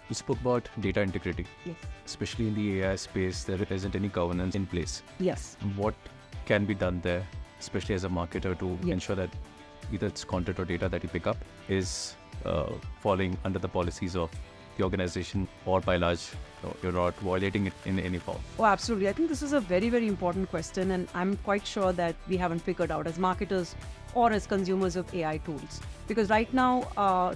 You spoke about data integrity. Yes. Especially in the AI space, there isn't any governance in place. Yes. What can be done there, especially as a marketer, to ensure that either it's content or data that you pick up is falling under the policies of the organization, or by large, you're not violating it in any form? Oh, absolutely. I think this is a very, very important question, and I'm quite sure that we haven't figured out as marketers or as consumers of AI tools. Because right now,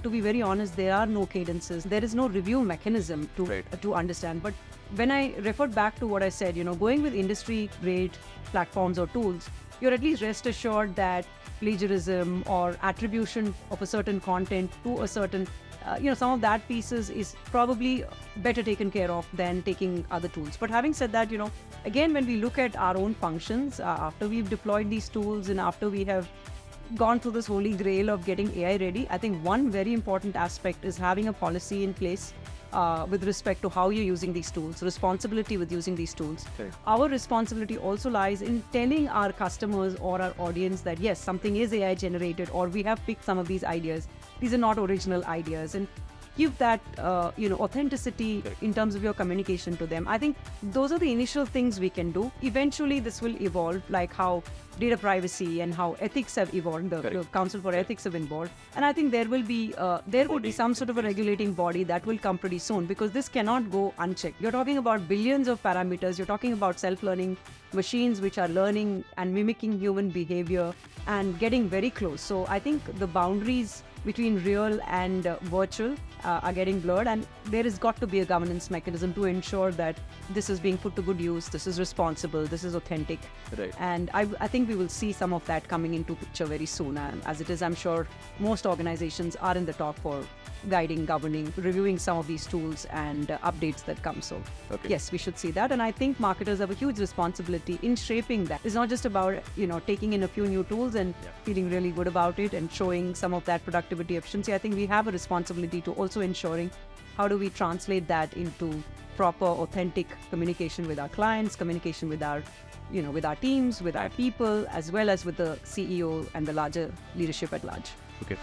to be very honest, there are no cadences. There is no review mechanism to understand. But when I referred back to what I said, going with industry-grade platforms or tools, you're at least rest assured that plagiarism or attribution of a certain content to a certain some of that pieces is probably better taken care of than taking other tools. But having said that, again, when we look at our own functions, after we've deployed these tools and after we have gone through this holy grail of getting AI ready, I think one very important aspect is having a policy in place with respect to how you're using these tools, responsibility with using these tools. Okay. Our responsibility also lies in telling our customers or our audience that yes, something is AI generated, or we have picked some of these ideas. These are not original ideas, and give that authenticity in terms of your communication to them. I think those are the initial things we can do. Eventually, this will evolve, like how data privacy and how ethics have evolved. The Council for Ethics have evolved, and I think there will be some sort of a regulating body that will come pretty soon, because this cannot go unchecked. You're talking about billions of parameters. You're talking about self-learning machines which are learning and mimicking human behavior and getting very close. So I think the boundaries between real and virtual are getting blurred, and there has got to be a governance mechanism to ensure that this is being put to good use, this is responsible, this is authentic. Right. And I think we will see some of that coming into picture very soon. And as it is, I'm sure most organizations are in the talk for guiding, governing, reviewing some of these tools and updates that come. So yes, we should see that. And I think marketers have a huge responsibility in shaping that. It's not just about, taking in a few new tools and feeling really good about it and showing some of that productivity efficiency. I think we have a responsibility to also ensuring how do we translate that into proper, authentic communication with our clients, communication with our with our teams, with our people, as well as with the CEO and the larger leadership at large. Okay.